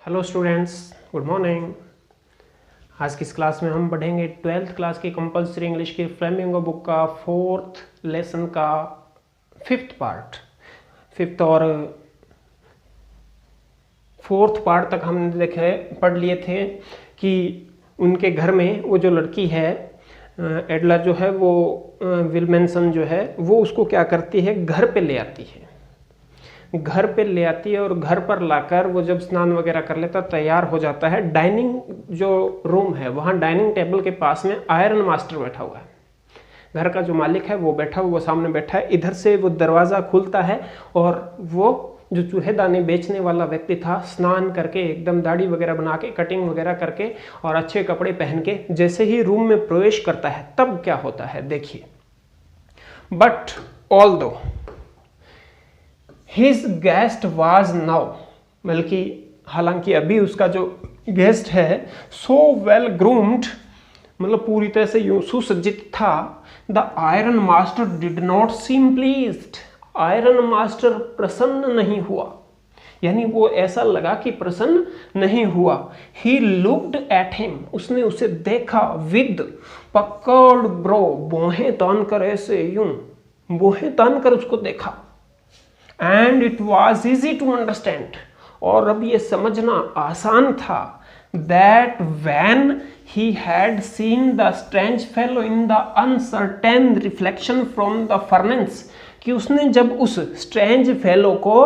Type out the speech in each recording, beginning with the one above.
Hello students, good morning. आज की इस क्लास में हम पढ़ेंगे 12th क्लास की कंपलसरी इंग्लिश की फ्लेमिंगो बुक का 4th लेसन का 5th पार्ट। 5th और 4th पार्ट तक हमने पढ़ लिए थे कि उनके घर में वो जो लड़की है एडलर जो है वो विल्मेंसन जो है वो उसको क्या करती है, घर पे ले आती है। घर पे ले आती है और घर पर लाकर वो जब स्नान वगैरह कर लेता तैयार हो जाता है। डाइनिंग जो रूम है वहाँ डाइनिंग टेबल के पास में आयरन मास्टर बैठा हुआ है। घर का जो मालिक है वो बैठा हुआ सामने बैठा है। इधर से वो दरवाज़ा खुलता है और वो जो चूहेदानी बेचने वाला व्यक्ति था स्नान करके एकदम दाढ़ी वगैरह बना के कटिंग वगैरह करके और अच्छे कपड़े पहन के जैसे ही रूम में प्रवेश करता है तब क्या होता है देखिए। But although his guest was now, बल्कि हालांकि अभी उसका जो गेस्ट है सो वेल ग्रूम्ड, मतलब पूरी तरह से यूं सुसज्जित था। The iron master did not seem pleased, iron master प्रसन्न नहीं हुआ, यानी वो ऐसा लगा कि प्रसन्न नहीं हुआ। ही लुक्ड एट हिम, उसने उसे देखा। विद पकड़ ब्रो, बोहे तान कर, ऐसे यूं बोहे तान कर उसको देखा। And it was easy to understand, और अब ये समझना आसान था। That when he had seen the strange fellow in the uncertain reflection from the furnace, कि उसने जब उस स्ट्रेंज फेलो को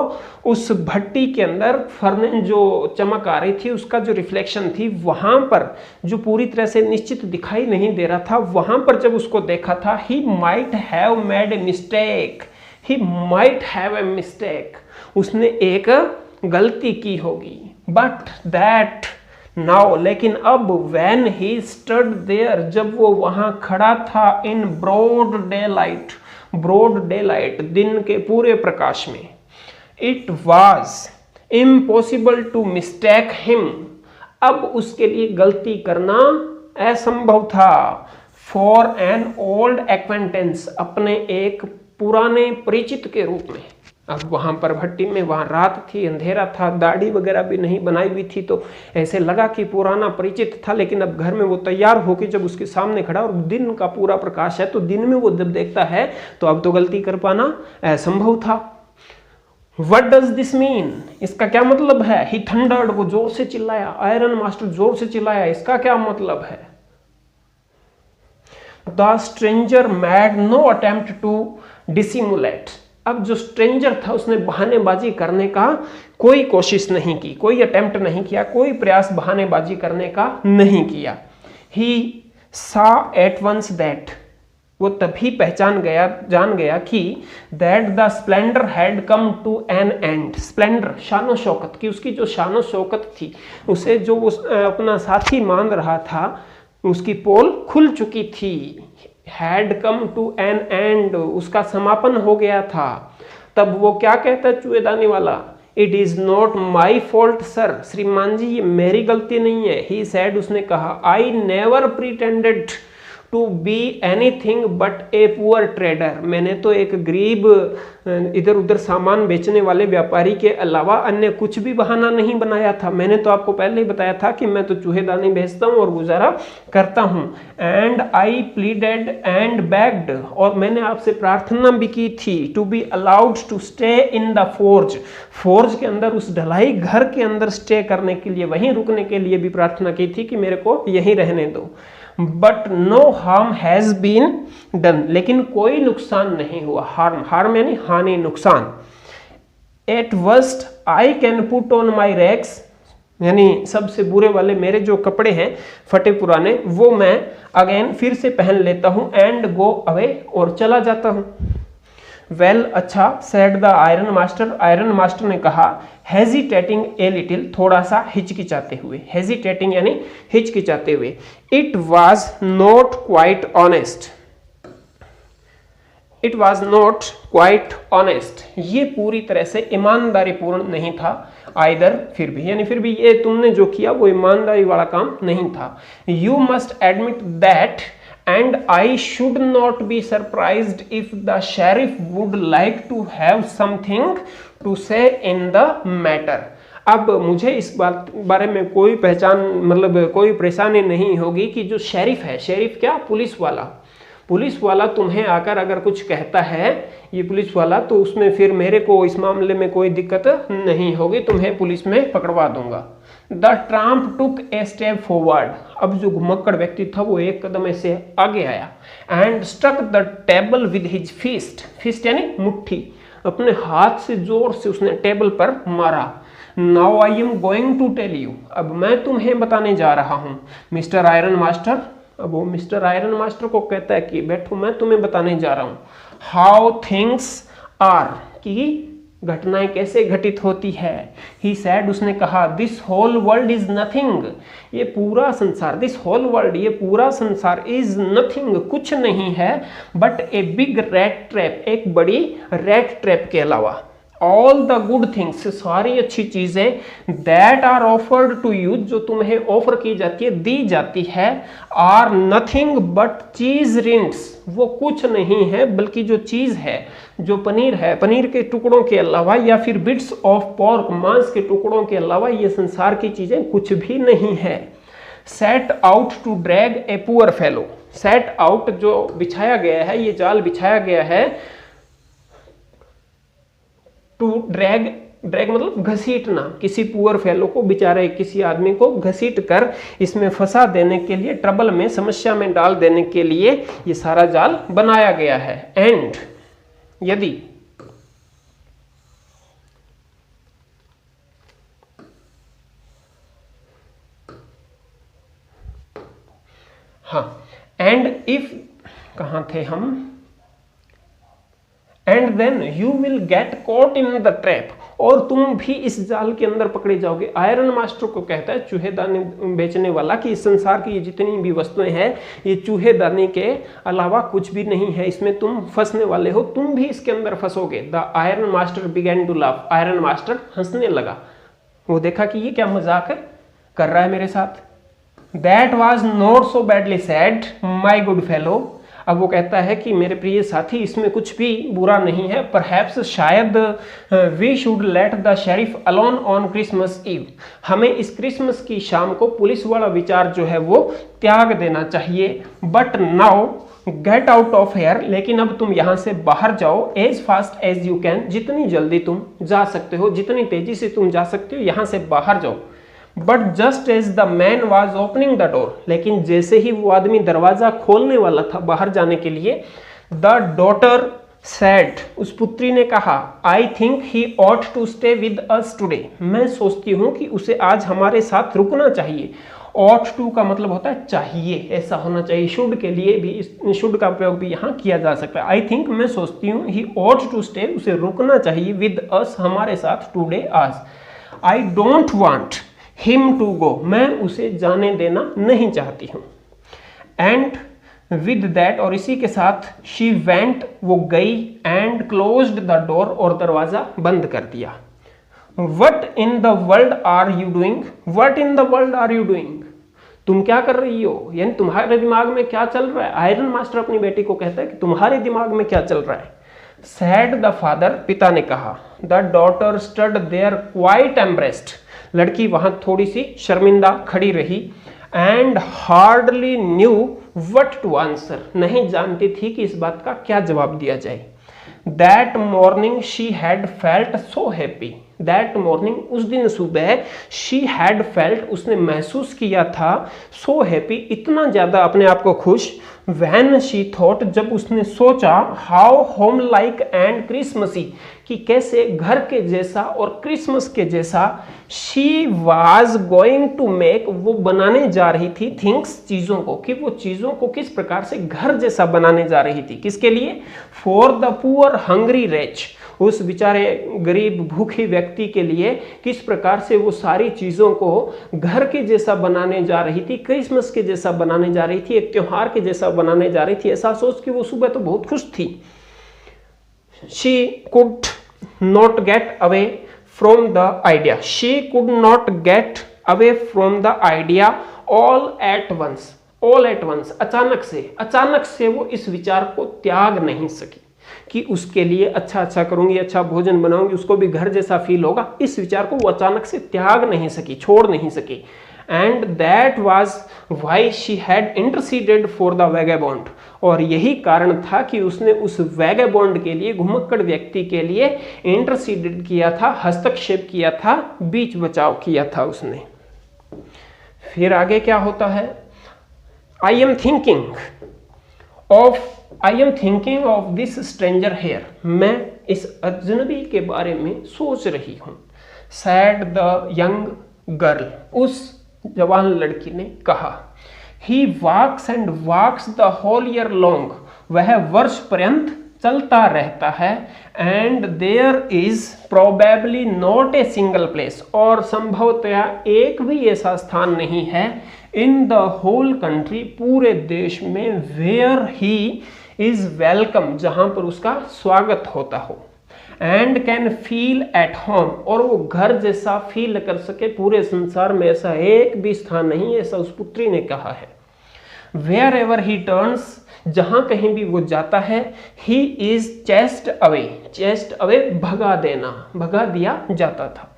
उस भट्टी के अंदर फर्नेस जो चमक आ रही थी उसका जो रिफ्लेक्शन थी वहां पर जो पूरी तरह से निश्चित दिखाई नहीं दे रहा था, वहां पर जब उसको देखा था he might have made a mistake, He might have a mistake, उसने एक गलती की होगी। But that now, लेकिन अब when he stood there, जब वो वहां खड़ा था in broad daylight, broad daylight दिन के पूरे प्रकाश में, it was impossible to mistake him, अब उसके लिए गलती करना असंभव था। For an old acquaintance, अपने एक पुराने परिचित के रूप में। अब वहां पर भट्टी में वहां रात थी, अंधेरा था, दाढ़ी वगैरह भी नहीं बनाई हुई थी, तो ऐसे लगा कि पुराना परिचित था। लेकिन अब घर में वो तैयार होकर जब उसके सामने खड़ा और दिन का पूरा प्रकाश है तो दिन में वो जब देखता है तो अब तो गलती कर पाना असंभव था। What does this mean? इसका क्या मतलब है? He thundered, वो जोर से चिल्लाया, आयरन मास्टर जोर से चिल्लाया, इसका क्या मतलब है? The stranger made no attempt to dissimulate, अब जो स्ट्रेंजर था उसने बहानेबाजी करने का कोई कोशिश नहीं की, कोई अटेम्प्ट नहीं किया, कोई प्रयास बहानेबाजी करने का नहीं किया। He saw at once that, वो तभी जान गया कि that the splendor had come to an end, splendor शानो Shaukat, कि उसकी जो शानो शौकत थी, उसे जो अपना साथी मान रहा था उसकी पोल खुल चुकी थी। Had come to an end, उसका समापन हो गया था। तब वो क्या कहता है चूहेदानी वाला? It is not my fault sir, श्रीमान जी ये मेरी गलती नहीं है। He said, उसने कहा, I never pretended to be anything but a poor trader, मैंने तो एक गरीब इधर उधर सामान बेचने वाले व्यापारी के अलावा अन्य कुछ भी बहाना नहीं बनाया था। मैंने तो आपको पहले ही बताया था कि मैं तो चूहेदानी बेचता हूँ और गुजारा करता हूँ। And I pleaded and begged, और मैंने आपसे प्रार्थना भी की थी, to be allowed to stay in the forge, forge के अंदर, उस ढलाई घर के अंदर स्टे करने के लिए, वहीं रुकने के लिए भी प्रार्थना की थी कि मेरे को यहीं रहने दो। But no harm has been done, लेकिन कोई नुकसान नहीं हुआ। हार्म यानी हानि, नुकसान। At worst I can put on my racks, यानी सबसे बुरे वाले मेरे जो कपड़े हैं फटे पुराने वो मैं अगेन फिर से पहन लेता हूं। एंड गो अवे, और चला जाता हूं। वेल अच्छा, said the iron master, iron master ने कहा, हेजिटेटिंग ए लिटिल, थोड़ा सा हिचकिचाते हुए, हेजिटेटिंग यानी हिचकिचाते हुए। It was not quite honest, it was not quite honest, ये पूरी तरह से ईमानदारी पूर्ण नहीं था। आइदर, फिर भी, यानी फिर भी ये तुमने जो किया वो ईमानदारी वाला काम नहीं था। You must admit that and I should not be surprised if the sheriff would like to have something to say in the matter, अब मुझे इस बात बारे में कोई पहचान मतलब कोई परेशानी नहीं होगी कि जो शेरिफ है, शेरिफ क्या, पुलिस वाला तुम्हें आकर अगर कुछ कहता है ये पुलिस वाला, तो उसमें फिर मेरे को इस मामले में कोई दिक्कत नहीं होगी, तुम्हें पुलिस में पकड़वा दूंगा। The Trump took a step forward, अब जो घुमक्कड़ व्यक्ति था वो एक कदम ऐसे आगे आया, and struck the table with his fist यानी मुट्ठी, अपने हाथ से जोर से उसने टेबल पर मारा। Now I am going to tell you, अब मैं तुम्हें बताने जा रहा हूँ, मिस्टर आयरन मास्टर। अब वो मिस्टर आयरन मास्टर को कहता है कि बैठो, मैं तुम्हें बताने जा रहा हूँ, हाउ थिंग्स आर, कि घटनाएं कैसे घटित होती है। ही सैड, उसने कहा, this whole world is nothing, ये पूरा संसार, दिस होल वर्ल्ड, ये पूरा संसार, इज नथिंग, कुछ नहीं है, but a big rat trap, एक बड़ी रैट ट्रैप के अलावा। ऑल द गुड थिंग्स, सारी अच्छी चीजें, that are offered to you, जो तुम्हें ऑफर की जाती है, दी जाती है, आर नथिंग बट चीज रिंड्स, वो कुछ नहीं है बल्कि जो चीज है, जो पनीर है, पनीर के टुकड़ों के अलावा, या फिर बिट्स ऑफ पोर्क, मांस के टुकड़ों के अलावा ये संसार की चीजें कुछ भी नहीं है। Set out to drag a poor fellow, set out जो बिछाया गया है, ये जाल बिछाया गया है, टू ड्रैग मतलब घसीटना, किसी पुअर फेलो को, बेचारे किसी आदमी को घसीट कर इसमें फंसा देने के लिए, ट्रबल में, समस्या में डाल देने के लिए ये सारा जाल बनाया गया है। एंड यदि हाँ, एंड इफ, कहाँ थे हम, and then you will get caught in the trap, और तुम भी इस जाल के अंदर पकड़े जाओगे। आयरन मास्टर को कहता है चूहेदानी बेचने वाला कि इस संसार की जितनी भी वस्तुएं हैं ये चूहेदानी के अलावा कुछ भी नहीं है, इसमें तुम फंसने वाले हो, तुम भी इसके अंदर फंसोगे। The iron master began to laugh, iron master हंसने लगा, वो देखा कि ये क्या मजाक कर रहा है मेरे साथ। That was not so badly sad my good fellow, अब वो कहता है कि मेरे प्रिय साथी इसमें कुछ भी बुरा नहीं है, परहैप्स शायद we should let the sheriff alone on Christmas Eve, हमें इस क्रिसमस की शाम को पुलिस वाला विचार जो है वो त्याग देना चाहिए। But now get out of here, लेकिन अब तुम यहाँ से बाहर जाओ, as fast as you can, जितनी जल्दी तुम जा सकते हो, जितनी तेजी से तुम जा सकते हो, यहाँ से बाहर जाओ। But just as the man was opening the door, लेकिन जैसे ही वो आदमी दरवाजा खोलने वाला था बाहर जाने के लिए, द डॉटर सैड, उस पुत्री ने कहा, I think he ought to stay with us today, मैं सोचती हूँ कि उसे आज हमारे साथ रुकना चाहिए। ऑट टू का मतलब होता है चाहिए, ऐसा होना चाहिए। शुड के लिए भी, इस शुड का प्रयोग भी यहाँ किया जा सकता है। आई थिंक, मैं सोचती हूँ, ही ऑट टू स्टे, उसे रुकना चाहिए, विद अस, हमारे साथ, टुडे, आज। I don't want him to go, मैं उसे जाने देना नहीं चाहती हूँ। एंड विद दैट, और इसी के साथ, शी वेंट, वो गई, एंड क्लोज्ड द डोर, और दरवाजा बंद कर दिया। What in the world are you doing, what in the world are you doing, तुम क्या कर रही हो, यानी तुम्हारे दिमाग में क्या चल रहा है। आयरन मास्टर अपनी बेटी को कहता है कि तुम्हारे दिमाग में क्या चल रहा है। सैड द फादर, पिता ने कहा। The daughter stood there quite embarrassed, लड़की वहां थोड़ी सी शर्मिंदा खड़ी रही। And hardly knew what to answer, नहीं जानती थी कि इस बात का क्या जवाब दिया जाए। That morning she had felt so happy, that morning, उस दिन सुबह, शी हैड फेल्ट, उसने महसूस किया था, सो हैप्पी, इतना ज्यादा अपने आप को खुश। व्हेन शी थॉट, जब उसने सोचा, how home like and Christmassy, कि कैसे घर के जैसा और क्रिसमस के जैसा, she was going to make, वो बनाने जा रही थी, थिंग्स, चीजों को, कि वो चीजों को किस प्रकार से घर जैसा बनाने जा रही थी, किसके लिए, for the poor hungry reach, उस बेचारे गरीब भूखे व्यक्ति के लिए किस प्रकार से वो सारी चीजों को घर के जैसा बनाने जा रही थी, क्रिसमस के जैसा बनाने जा रही थी, एक त्योहार के जैसा बनाने जा रही थी। ऐसा सोच कि वो सुबह तो बहुत खुश थी। She could not get away from the idea. She could not get away from the idea all at once. All at once, अचानक से वो इस विचार को त्याग नहीं सकी। कि उसके लिए अच्छा अच्छा करूंगी, अच्छा भोजन बनाऊंगी, उसको भी घर जैसा फील होगा, इस विचार को वो अचानक से त्याग नहीं सकी, छोड़ नहीं सकी। And that was why she had interceded for the vagabond, और यही कारण था कि उसने उस वैगाबॉन्ड के लिए, घुमक्कड़ व्यक्ति के लिए इंटरसीडेड किया था, हस्तक्षेप किया था, बीच बचाव किया था उसने। फिर आगे क्या होता है, I am thinking of this stranger here, मैं इस अजनबी के बारे में सोच रही हूं। सैड द यंग गर्ल, उस जवान लड़की ने कहा। He walks and walks the whole year long, वह वर्ष पर्यंत चलता रहता है। And there is probably not a single place, और संभवतया एक भी ऐसा स्थान नहीं है इन द होल कंट्री, पूरे देश में, वेयर ही इज वेलकम, जहां पर उसका स्वागत होता हो। And can feel at home, और वो घर जैसा फील कर सके, पूरे संसार में ऐसा एक भी स्थान नहीं, ऐसा उस पुत्री ने कहा है। वेयर एवर ही टर्न्स, जहां कहीं भी वो जाता है, ही इज चेस्ड अवे भगा देना, भगा दिया जाता था।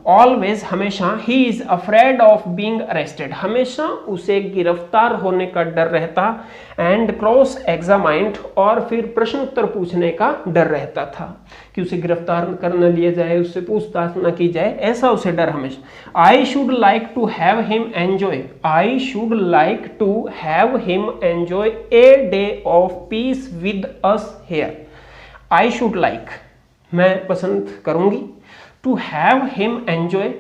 ऑलवेज, हमेशा, he is afraid of being arrested, हमेशा उसे गिरफ्तार होने का डर रहता। एंड क्रॉस एग्जामाइंड, और फिर प्रश्न उत्तर पूछने का डर रहता था कि उसे गिरफ्तार कर न लिया जाए, उससे पूछताछ न की जाए, ऐसा उसे डर हमेशा। I should like to have him enjoy a day of peace with us here. I should like, मैं पसंद करूंगी, टू हैव हिम एंजॉय,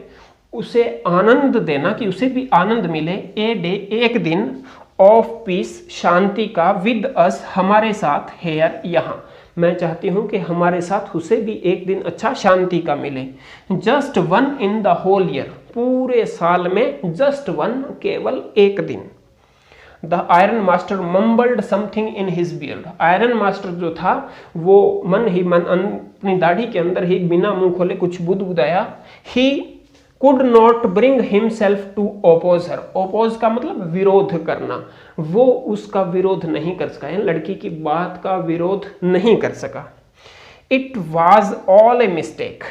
उसे आनंद देना, कि उसे भी आनंद मिले, ए डे, एक दिन, ऑफ पीस, शांति का, विद अस, हमारे साथ, हेयर, यहाँ, मैं चाहती हूं कि हमारे साथ उसे भी एक दिन अच्छा शांति का मिले। Just one in the whole year, पूरे साल में जस्ट वन, केवल एक दिन। The iron master mumbled something in his beard, iron master जो था वो मन ही मन अपनी दाढ़ी के अंदर ही बिना मुंह खोले कुछ बुदबुदाया। He could not bring himself to oppose her, oppose का मतलब विरोध करना, वो उसका विरोध नहीं कर सका, लड़की की बात का विरोध नहीं कर सका। It was all a mistake,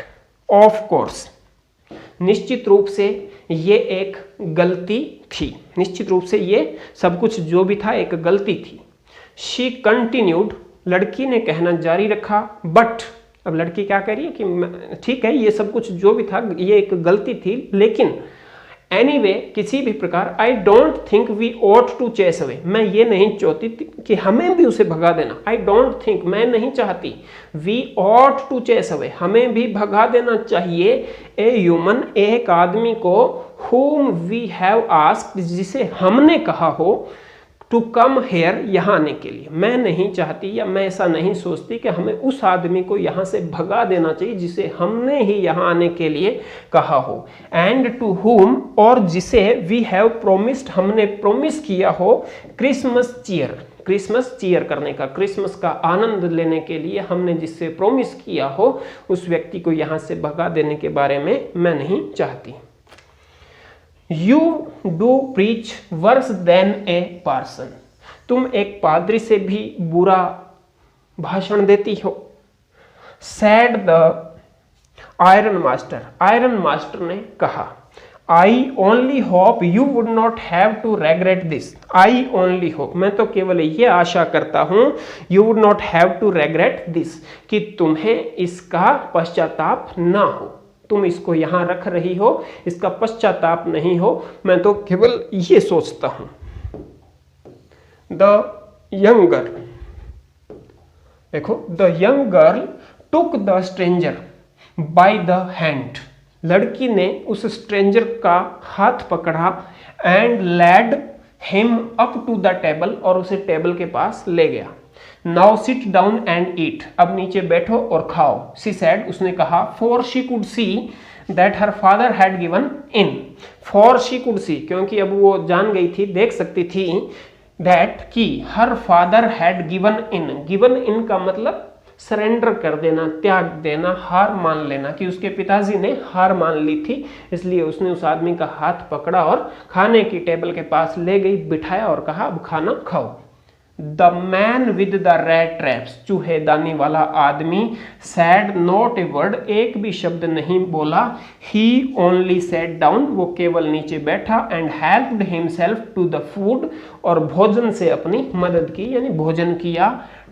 of course, निश्चित रूप से ये एक गलती थी, निश्चित रूप से ये सब कुछ जो भी था एक गलती थी। शी कंटिन्यूड, लड़की ने कहना जारी रखा। बट, अब लड़की क्या कह रही है कि ठीक है ये सब कुछ जो भी था ये एक गलती थी, लेकिन एनीवे, किसी भी प्रकार, I don't think we ought to chase away, मैं ये नहीं चाहती कि हमें भी उसे भगा देना। आई डोंट थिंक, मैं नहीं चाहती, we ought to chase away, हमें भी भगा देना चाहिए, ए ह्यूमन, एक आदमी को, whom we have asked, जिसे हमने कहा हो, टू कम हेयर, यहाँ आने के लिए। मैं नहीं चाहती या मैं ऐसा नहीं सोचती कि हमें उस आदमी को यहाँ से भगा देना चाहिए जिसे हमने ही यहाँ आने के लिए कहा हो। एंड टू whom, और जिसे वी हैव प्रोमिस्ड, हमने प्रोमिस किया हो, क्रिसमस चीयर, क्रिसमस चीयर करने का, क्रिसमस का आनंद लेने के लिए हमने जिससे प्रोमिस किया हो, उस व्यक्ति को यहाँ से भगा देने के बारे में मैं नहीं चाहती। You do preach worse than a parson, तुम एक पादरी से भी बुरा भाषण देती हो। Said the iron master, iron master ने कहा। I only hope you would not have to regret this, I only hope, मैं तो केवल ये आशा करता हूँ, you would not have to regret this, कि तुम्हें इसका पश्चाताप ना हो, तुम इसको यहां रख रही हो, इसका पश्चाताप नहीं हो, मैं तो केवल ये सोचता हूं। द यंग गर्ल, देखो, the young girl took the stranger by the hand, लड़की ने उस स्ट्रेंजर का हाथ पकड़ा। And led him up to the table, और उसे टेबल के पास ले गया। Now sit down and eat, अब नीचे बैठो और खाओ। सी सैड, उसने कहा। For she could see that her father had given in, for she could see, क्योंकि अब वो जान गई थी, देख सकती थी, दैट की हर फादर हैड गिवन इन का मतलब सरेंडर कर देना, त्याग देना, हार मान लेना, कि उसके पिताजी ने हार मान ली थी, इसलिए उसने उस आदमी का हाथ पकड़ा और खाने की टेबल के पास ले गई, बिठाया और कहा अब खाना खाओ। The man with the rat traps, चूहेदानी वाला आदमी, सैड नॉट ए वर्ड, एक भी शब्द नहीं बोला, ही ओनली सेट डाउन, वो केवल नीचे बैठा, and helped himself to the food, और भोजन से अपनी मदद की, यानी भोजन किया,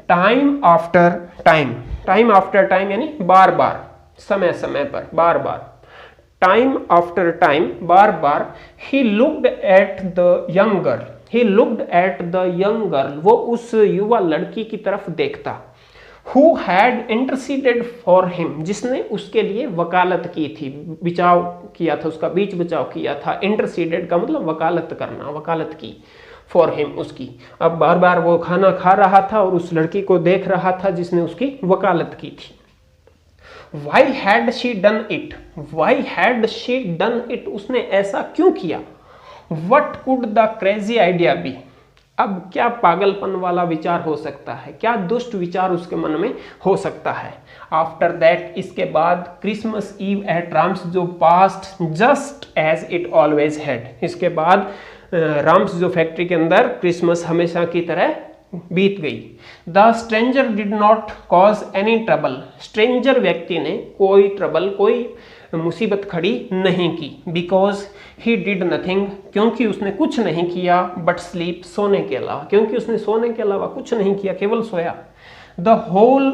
time after time, time after time यानी बार बार, समय समय पर, बार बार, टाइम आफ्टर टाइम, बार बार, he looked at the young girl, he looked at the young girl, वो उस युवा लड़की की तरफ देखता, who had interceded for him, जिसने उसके लिए वकालत की थी, बचाव किया था, उसका बीच बचाव किया था, interceded का मतलब वकालत करना, वकालत की, for him उसकी, अब बार बार वो खाना खा रहा था और उस लड़की को देख रहा था जिसने उसकी वकालत की थी। Why had she done it? Why had she done it? उसने ऐसा क्यों किया? What could the crazy idea be? अब क्या पागलपन वाला विचार हो सकता है, क्या दुष्ट विचार उसके मन में हो सकता है। आफ्टर दैट, इसके बाद, Christmas ewe at Ramsjo passed just as it always had, इसके बाद राम्स जो फैक्ट्री के अंदर क्रिसमस हमेशा की तरह बीत गई। The stranger did not cause any trouble, stranger व्यक्ति ने कोई ट्रबल, कोई मुसीबत खड़ी नहीं की, बिकॉज ही डिड नथिंग, क्योंकि उसने कुछ नहीं किया, बट स्लीप, सोने के अलावा, क्योंकि उसने सोने के अलावा कुछ नहीं किया, केवल सोया। द होल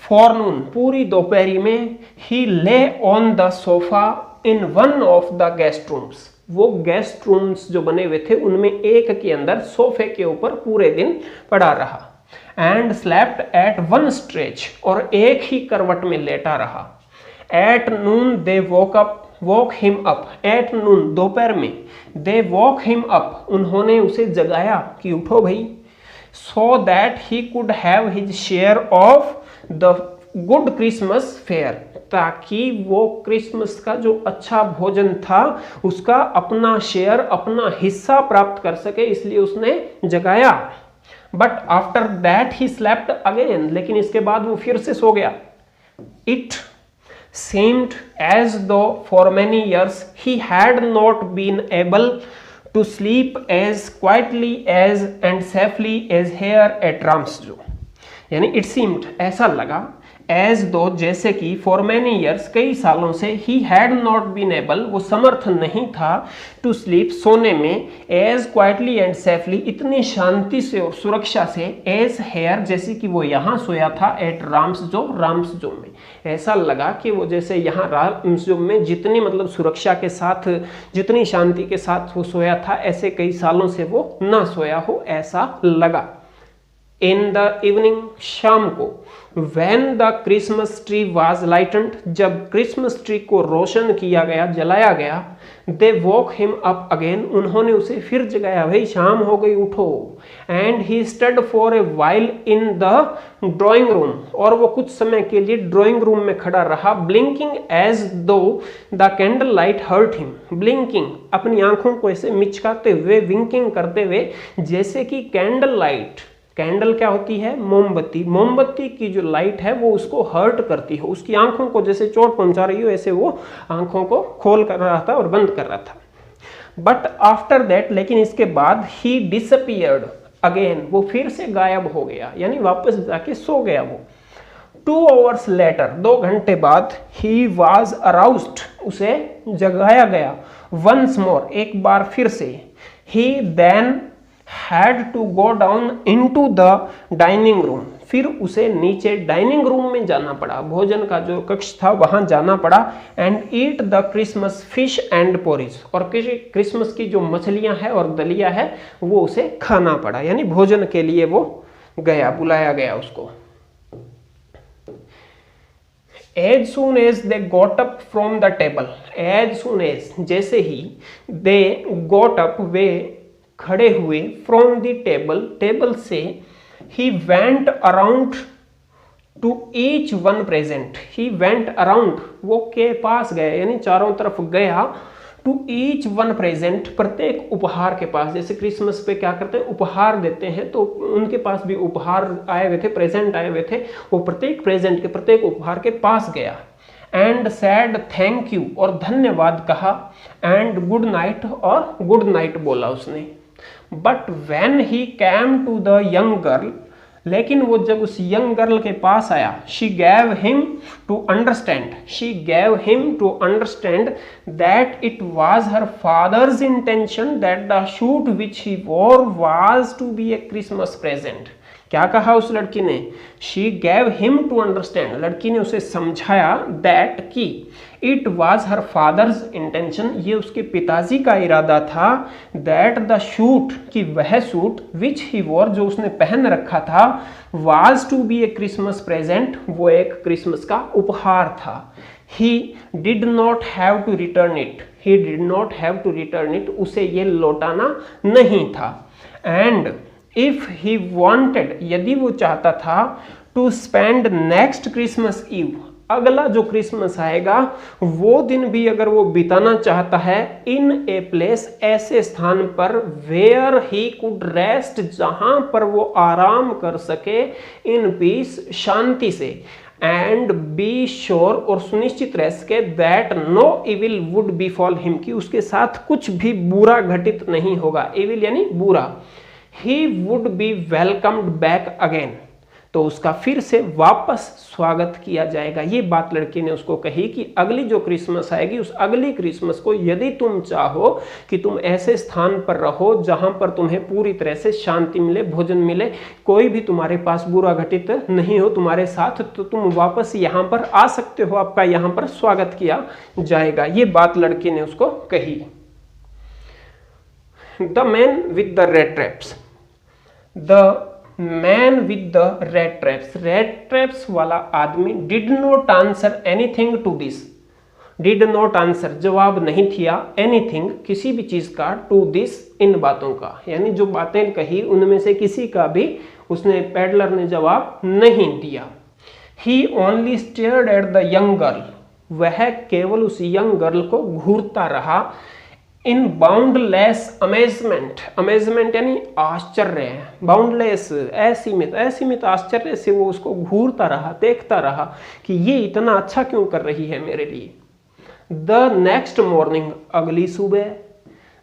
फॉरनून, पूरी दोपहरी में, ही ले on the sofa in one of the guest rooms, वो गेस्ट रूम्स जो बने हुए थे उनमें एक के अंदर सोफे के ऊपर पूरे दिन पड़ा रहा, and slept at one stretch, और एक ही करवट में लेटा रहा। At noon they walk him up, at noon दोपहर में, दे वॉक हिम अप, उन्होंने उसे जगाया कि उठो भाई, so that he could have his share of the good Christmas fair, ताकि वो क्रिसमस का जो अच्छा भोजन था उसका अपना शेयर, अपना हिस्सा प्राप्त कर सके, इसलिए उसने जगाया। But after that he slept again, लेकिन इसके बाद वो फिर से सो गया। It seemed as though for many years he had not been able to sleep as quietly as and safely as here at Ramsjo, यानी it seemed, ऐसा लगा, as though, जैसे कि for many years, कई सालों से, he had not been able, वो समर्थ नहीं था, to sleep, सोने में, as quietly and safely, इतनी शांति से और सुरक्षा से, as here, जैसे कि वो यहाँ सोया था, at राम्सजो में, ऐसा लगा कि वो जैसे यहाँ राम्सजो में जितनी मतलब सुरक्षा के साथ, जितनी शांति के साथ वो सोया था, ऐसे कई सालों से वो ना सोया हो, ऐसा लगा। इन द इवनिंग, शाम को, when the Christmas tree was lightened, जब क्रिसमस ट्री को रोशन किया गया, जलाया गया, they woke him up again, उन्होंने उसे फिर जगाया, भाई शाम हो गई उठो, and he stood for a while in the drawing room, और वो कुछ समय के लिए ड्राइंग रूम में खड़ा रहा, blinking as though the candle light hurt him, blinking, अपनी आंखों को ऐसे मिचकाते हुए, winking करते हुए, जैसे कि कैंडल लाइट, कैंडल क्या होती है, मोमबत्ती, मोमबत्ती की जो लाइट है वो उसको हर्ट करती है, उसकी आंखों को जैसे चोट पहुंचा रही हो, ऐसे वो आंखों को खोल कर रहा था और बंद कर रहा था। बट आफ्टर दैट, लेकिन इसके बाद, ही डिसअपियर्ड अगेन, वो फिर से गायब हो गया, यानी वापस जाके सो गया वो। 2 hours later, 2 घंटे बाद, ही वॉज अराउज्ड, उसे जगाया गया, वंस मोर, एक बार फिर से, ही then had to go down into the dining room, फिर उसे नीचे डाइनिंग रूम में जाना पड़ा, भोजन का जो कक्ष था वहां जाना पड़ा, and eat the Christmas fish and porridge, और क्रिसमस की जो मछलियां है और दलिया है वो उसे खाना पड़ा, यानी भोजन के लिए वो गया, बुलाया गया उसको। As soon as they got up from the table, as soon as, जैसे ही, they got up, वे खड़े हुए, फ्रॉम द टेबल, टेबल से, he went around two each one present, he went around, वो के पास गया, यानी चारों तरफ गया, टू ईच वन प्रेजेंट, प्रत्येक उपहार के पास, जैसे क्रिसमस पे क्या करते हैं, उपहार देते हैं, तो उनके पास भी उपहार आए हुए थे, प्रेजेंट आए हुए थे, वो प्रत्येक प्रेजेंट के, प्रत्येक उपहार के पास गया, एंड सैड थैंक यू, और धन्यवाद कहा, एंड गुड नाइट, और गुड नाइट बोला उसने। But when he came to the young girl, लेकिन वो जब उस यंग गर्ल के पास आया, she gave him to understand that it was her father's intention that the suit which he wore was to be a Christmas present. क्या कहा उस लड़की ने? She gave him to understand, लड़की ने उसे समझाया दैट कि it was her father's intention, ये उसके पिताजी का इरादा था, दैट द शूट, कि वह सूट, विच ही वॉर, जो उसने पहन रखा था, was to be a Christmas present, वो एक क्रिसमस का उपहार था। He did not have to return it, उसे ये लौटाना नहीं था। एंड इफ ही वॉन्टेड, यदि वो चाहता था, to spend next Christmas Eve, अगला जो क्रिसमस आएगा वो दिन भी अगर वो बिताना चाहता है, इन ए प्लेस, ऐसे स्थान पर, वेयर ही कुड रेस्ट, जहां पर वो आराम कर सके, इन पीस, शांति से, एंड बी श्योर, और सुनिश्चित रह सके, that no evil would befall him, कि उसके साथ कुछ भी बुरा घटित नहीं होगा। इविल यानी बुरा। He would be welcomed back again, तो उसका फिर से वापस स्वागत किया जाएगा। ये बात लड़की ने उसको कही कि अगली जो क्रिसमस आएगी, उस अगली क्रिसमस को यदि तुम चाहो कि तुम ऐसे स्थान पर रहो जहां पर तुम्हें पूरी तरह से शांति मिले, भोजन मिले, कोई भी तुम्हारे पास बुरा घटित नहीं हो तुम्हारे साथ, तो तुम वापस यहाँ पर आ सकते हो, आपका यहाँ पर स्वागत किया जाएगा। ये बात लड़की ने उसको कही। The man with the red traps, the man with the red traps वाला आदमी did not answer anything to this, did not answer जवाब नहीं दिया, anything किसी भी चीज का, to this इन बातों का, यानी जो बातें कही उनमें से किसी का भी उसने, पेडलर ने जवाब नहीं दिया। He only stared at the young girl, वह केवल उस यंग गर्ल को घूरता रहा, इन बाउंडलेस अमेजमेंट, अमेजमेंट यानी आश्चर्य, बाउंडलेस असीमित आश्चर्य से वो उसको घूरता रहा, देखता रहा कि ये इतना अच्छा क्यों कर रही है मेरे लिए। द नेक्स्ट मॉर्निंग, अगली सुबह,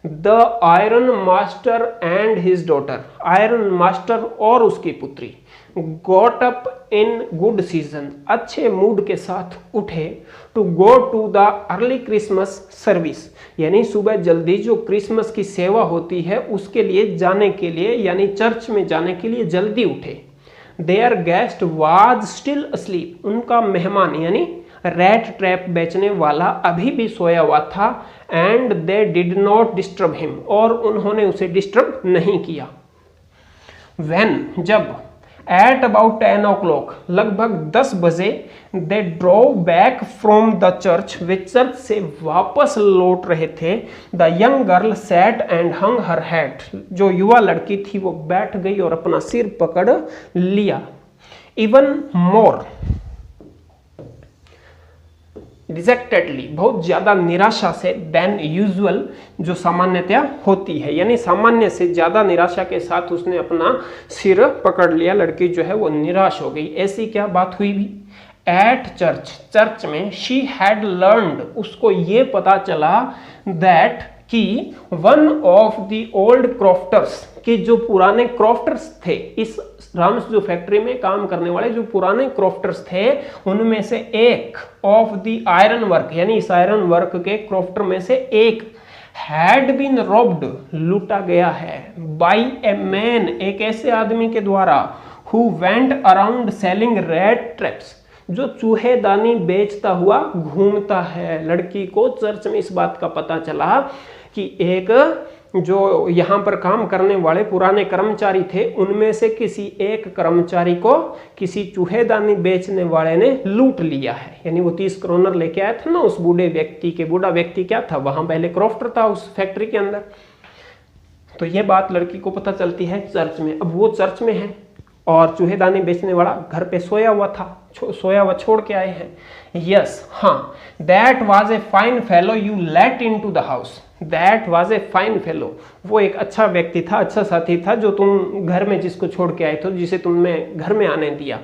the iron master and his daughter, iron master और उसकी पुत्री, got up in good season, अच्छे मूड के साथ उठे, to go to the early Christmas service, यानी सुबह जल्दी जो क्रिसमस की सेवा होती है उसके लिए जाने के लिए, यानी चर्च में जाने के लिए जल्दी उठे। There guest was still asleep, उनका मेहमान यानी रैट ट्रैप बेचने वाला अभी भी सोया हुआ था, and they did not disturb him, और उन्होंने उसे डिस्टर्ब नहीं किया। व्हेन, जब, एट अबाउट 10 o'clock, लगभग 10 बजे, they drove back from the church, वे चर्च से वापस लौट रहे थे। The young girl sat and hung her head, जो युवा लड़की थी वो बैठ गई और अपना सिर पकड़ लिया। इवन मोर डिजेक्टेडली, बहुत ज्यादा निराशा से, देन यूजुअल, जो सामान्यतया होती है, यानी सामान्य से ज्यादा निराशा के साथ उसने अपना सिर पकड़ लिया। लड़की जो है वो निराश हो गई। ऐसी क्या बात हुई भी? एट चर्च, चर्च में, शी हैड लर्नड, उसको ये पता चला, दैट कि वन ऑफ द ओल्ड क्रॉफ्टर्स, कि जो पुराने क्रॉफ्टर्स थे, इस राम्स जो फैक्ट्री में काम करने वाले जो पुराने क्रॉफ्टर्स थे, उनमें से एक, ऑफ द आयरन वर्क, यानी इस आयरन वर्क के क्रॉफ्टर में से एक, हैड बीन रॉब्ड, लूटा गया है, बाय ए मैन, एक ऐसे आदमी के द्वारा, who went around selling red traps, जो चूहेदानी बेचता हुआ घूमता है। लड़की को चर्च में इस बात का पता चला कि एक जो यहाँ पर काम करने वाले पुराने कर्मचारी थे, उनमें से किसी एक कर्मचारी को किसी चूहेदानी बेचने वाले ने लूट लिया है। यानी वो 30 करोनर लेके आया था ना उस बूढ़े व्यक्ति के, बूढ़ा व्यक्ति क्या था, वहां पहले क्रॉफ्टर था उस फैक्ट्री के अंदर। तो ये बात लड़की को पता चलती है चर्च में। अब वो चर्च में है और चूहेदानी बेचने वाला घर पे सोया हुआ था, सोया हुआ छोड़ के आए हैं। यस, हाँ, that was a fine fellow you let in to the house, that was a fine fellow, वो एक अच्छा व्यक्ति था, अच्छा साथी था जो तुम घर में जिसको छोड़ के आए थे, जिसे तुमने घर में आने दिया।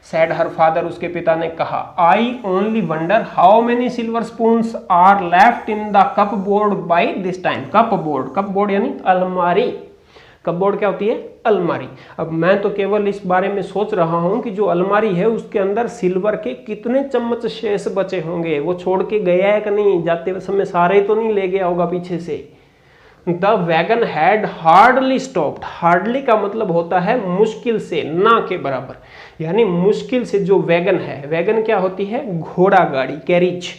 सैड हर फादर, उसके पिता ने कहा, I only wonder how many silver spoons are left in the cup board by this time. Cup board यानी अलमारी, कपबोर्ड क्या होती है? अलमारी। अब मैं तो केवल इस बारे में सोच रहा हूं कि जो अलमारी है उसके अंदर सिल्वर के कितने चम्मच शेष बचे होंगे, वो छोड़ के गया है कि नहीं, जाते समय सारे तो नहीं ले गया होगा पीछे से। The wagon had hardly stopped. Hardly का मतलब होता है मुश्किल से, ना के बराबर, यानी मुश्किल से जो वैगन है, वैगन क्या होती है? घोड़ा गाड़ी, कैरिज।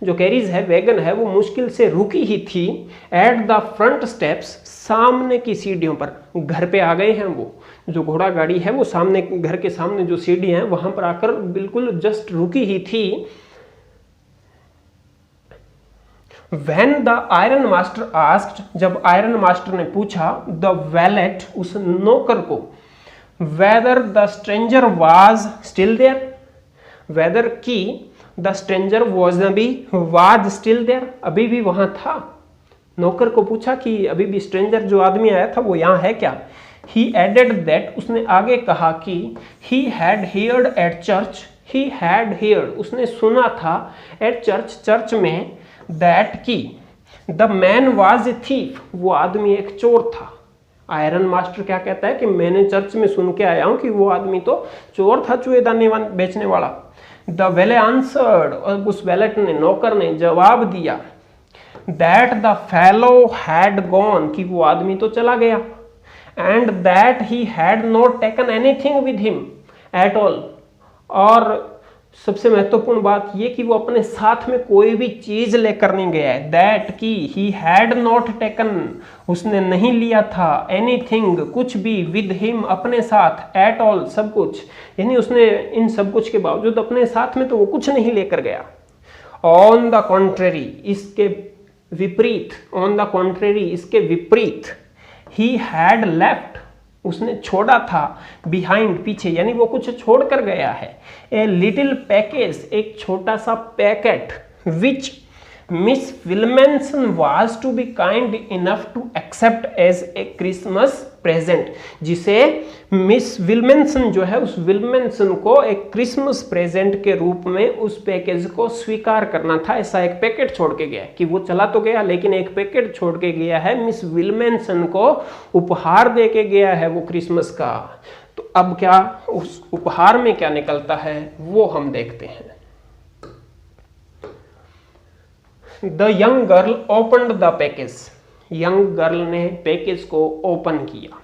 जो कैरिज है, वैगन है, वो मुश्किल से रुकी ही थी एट द फ्रंट स्टेप्स, सामने की सीढ़ियों पर। घर पे आ गए हैं वो, जो घोड़ा गाड़ी है वो सामने, घर के सामने जो सीढ़ी है वहां पर आकर बिल्कुल जस्ट रुकी ही थी। When the iron master asked, जब आयरन मास्टर ने पूछा, the valet, उस नौकर को, whether the stranger was still there, whether की the stranger was still there, अभी भी वहां था। नौकर को पूछा कि अभी भी स्ट्रेंजर जो आदमी आया था वो यहाँ है क्या? He added that, उसने आगे कहा कि he had heard at church, he had heard, उसने सुना था at church, चर्च में, that की the man was a thief, वो आदमी एक चोर था। आयरन मास्टर क्या कहता है कि मैंने चर्च में सुन के आया हूं कि वो आदमी तो चोर था, चूहेदानी बेचने वाला। द वेले आंसर्ड, और उस वेलेट ने, नौकर ने जवाब दिया, that the fellow had gone, कि वो आदमी तो चला गया, and that he had not taken anything with him at all, और सबसे महत्वपूर्ण बात यह कि वो अपने साथ में कोई भी चीज लेकर नहीं गया है। दैट की ही हैड नॉट टेकन, उसने नहीं लिया था, एनीथिंग, कुछ भी, विद हिम, अपने साथ, एट ऑल, सब कुछ, यानी उसने इन सब कुछ के बावजूद अपने साथ में तो वो कुछ नहीं लेकर गया। ऑन द कॉन्ट्रेरी, इसके विपरीत, ऑन द कॉन्ट्रेरी, इसके विपरीत, ही हैड लेफ्ट, उसने छोड़ा था, बिहाइंड, पीछे, यानी वो कुछ छोड़ कर गया है, ए लिटिल पैकेज, एक छोटा सा packet, which Miss Willmansson was to be kind enough to accept as a Christmas present, जिसे मिस विल्मेंसन जो है, उस विल्मेंसन को एक क्रिसमस प्रेजेंट के रूप में उस पैकेज को स्वीकार करना था। ऐसा एक पैकेट छोड़ के गया, कि वो चला तो गया लेकिन एक पैकेट छोड़ के गया है, मिस विल्मेंसन को उपहार दे के गया है वो क्रिसमस का। तो अब क्या उस उपहार में क्या निकलता है वो हम देखते हैं। The young girl opened the package, young girl ने पैकेज को ओपन किया,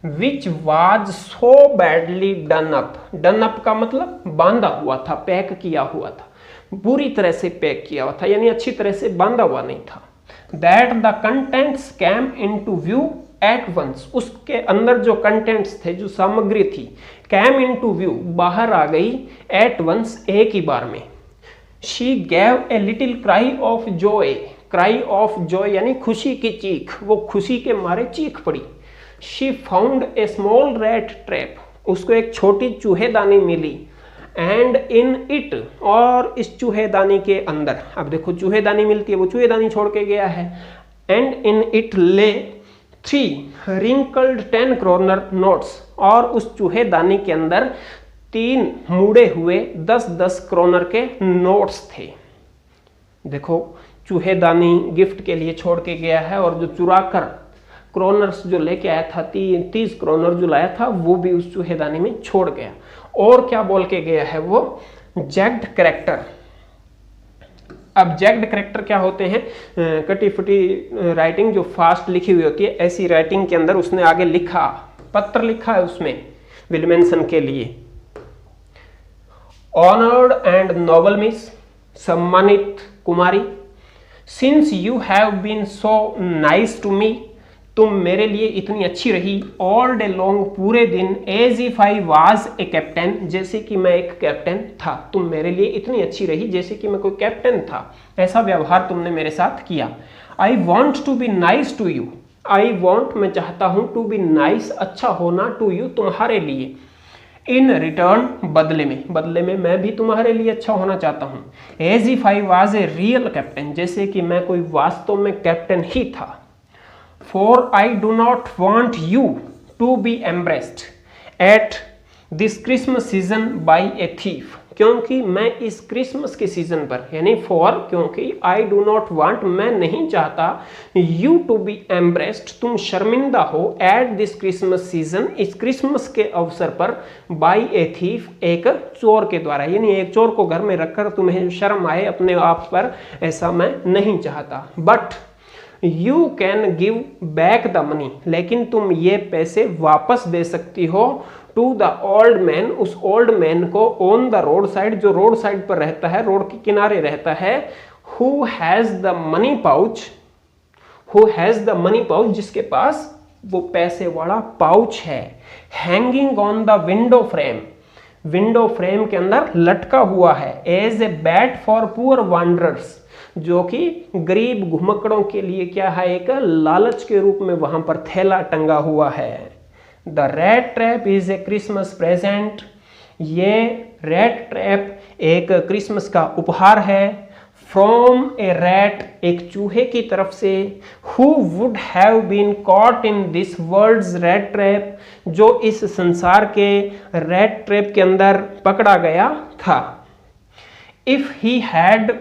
which was so badly done up, done up का मतलब बांधा हुआ था, पैक किया हुआ था, बुरी तरह से पैक किया हुआ था, यानी अच्छी तरह से बांधा हुआ नहीं था। That the contents came into view at once, उसके अंदर जो कंटेंट्स थे, जो सामग्री थी, कैम इनटू व्यू, बाहर आ गई, एट वंस, एक ही बार में। She gave a little cry of Joy, cry of Joy यानी खुशी की चीख, वो खुशी के मारे चीख पड़ी। She found a small rat trap, उसको एक छोटी चूहेदानी मिली, एंड इन इट, और इस चूहेदानी के अंदर, अब देखो चूहेदानी मिलती है, वो चूहेदानी छोड़ के गया है, एंड इन इट ले 3 रिंकल्ड 10 कॉर्नर नोट्स, और उस चूहेदानी के अंदर 3 मुड़े हुए 10-10 करोनर के नोट्स थे। देखो चूहेदानी गिफ्ट के लिए छोड़ के गया है, और जो चुरा कर क्रोनर्स जो लेके आया था, 30 करोनर जो लाया था, वो भी उस चूहेदानी में छोड़ गया। और क्या बोल के गया है वो, जैग्ड कैरेक्टर। अब जैग्ड कैरेक्टर क्या होते हैं, कटी फटी राइटिंग जो फास्ट लिखी हुई होती है, ऐसी राइटिंग के अंदर उसने आगे लिखा, पत्र लिखा है उसमें विल्मेंसन के लिए। ऑनर्ड एंड नोबल मिस, सम्मानित कुमारी, since you have been so nice to me, तुम मेरे लिए इतनी अच्छी रही, ऑल डे लॉन्ग, पूरे दिन, as if I was a captain, जैसे कि मैं एक कैप्टन था, तुम मेरे लिए इतनी अच्छी रही जैसे कि मैं कोई कैप्टन था, ऐसा व्यवहार तुमने मेरे साथ किया। I want to be nice to you, I want, मैं चाहता हूं, टू बी नाइस, अच्छा होना, टू यू, तुम्हारे लिए, इन रिटर्न, बदले में, बदले में मैं भी तुम्हारे लिए अच्छा होना चाहता हूं। As if I was a real captain, जैसे कि मैं कोई वास्तव में कैप्टन ही था। For I do not want you to be embarrassed at this Christmas season by a thief, क्योंकि मैं इस क्रिसमस के सीजन पर, यानी फॉर, क्योंकि आई डू नॉट वांट, मैं नहीं चाहता, यू टू बी एम्ब्रेस्ड, तुम शर्मिंदा हो, एट दिस क्रिसमस सीजन, इस क्रिसमस के अवसर पर, बाई ए थीफ, एक चोर के द्वारा, यानी एक चोर को घर में रखकर तुम्हें शर्म आए अपने आप पर, ऐसा मैं नहीं चाहता। But you can give back the money, लेकिन तुम ये पैसे वापस दे सकती हो, टू द ओल्ड मैन, उस ओल्ड मैन को, ऑन द रोड साइड, जो रोड साइड पर रहता है, रोड के किनारे रहता है, who has the money pouch, who has the money pouch, जिसके पास वो पैसे वाला पाउच है, hanging on the window frame, window frame के अंदर लटका हुआ है, as a bait for poor wanderers, जो कि गरीब घुमक्कड़ों के लिए क्या है, एक लालच के रूप में वहां पर थैला टंगा हुआ है। The rat trap is a Christmas present, ये रैट ट्रैप एक क्रिसमस का उपहार है, फ्रॉम ए रैट, एक चूहे की तरफ से, who would have been caught in this world's rat trap, जो इस संसार के रैट ट्रैप के अंदर पकड़ा गया था। If he had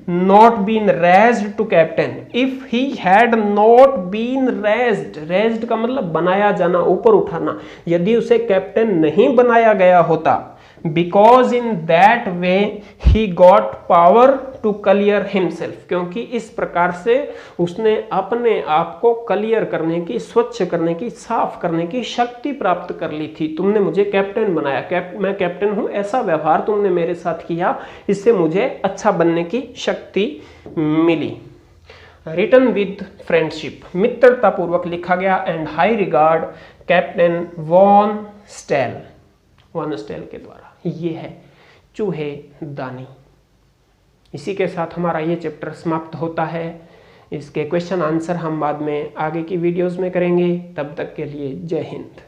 not been raised to captain, if he had not been raised का मतलब बनाया जाना, ऊपर उठाना, यदि उसे कैप्टन नहीं बनाया गया होता, because in that way he got power to clear himself, क्योंकि इस प्रकार से उसने अपने आप को क्लियर करने की, स्वच्छ करने की, साफ करने की शक्ति प्राप्त कर ली थी। तुमने मुझे कैप्टन बनाया, मैं कैप्टन हूं, ऐसा व्यवहार तुमने मेरे साथ किया, इससे मुझे अच्छा बनने की शक्ति मिली। रिटन विद फ्रेंडशिप, मित्रता पूर्वक लिखा गया, and high regard Captain von Stahle, von Stahle के द्वारा। ये है चूहे दानी। इसी के साथ हमारा ये चैप्टर समाप्त होता है। इसके क्वेश्चन आंसर हम बाद में आगे की वीडियोस में करेंगे। तब तक के लिए जय हिंद।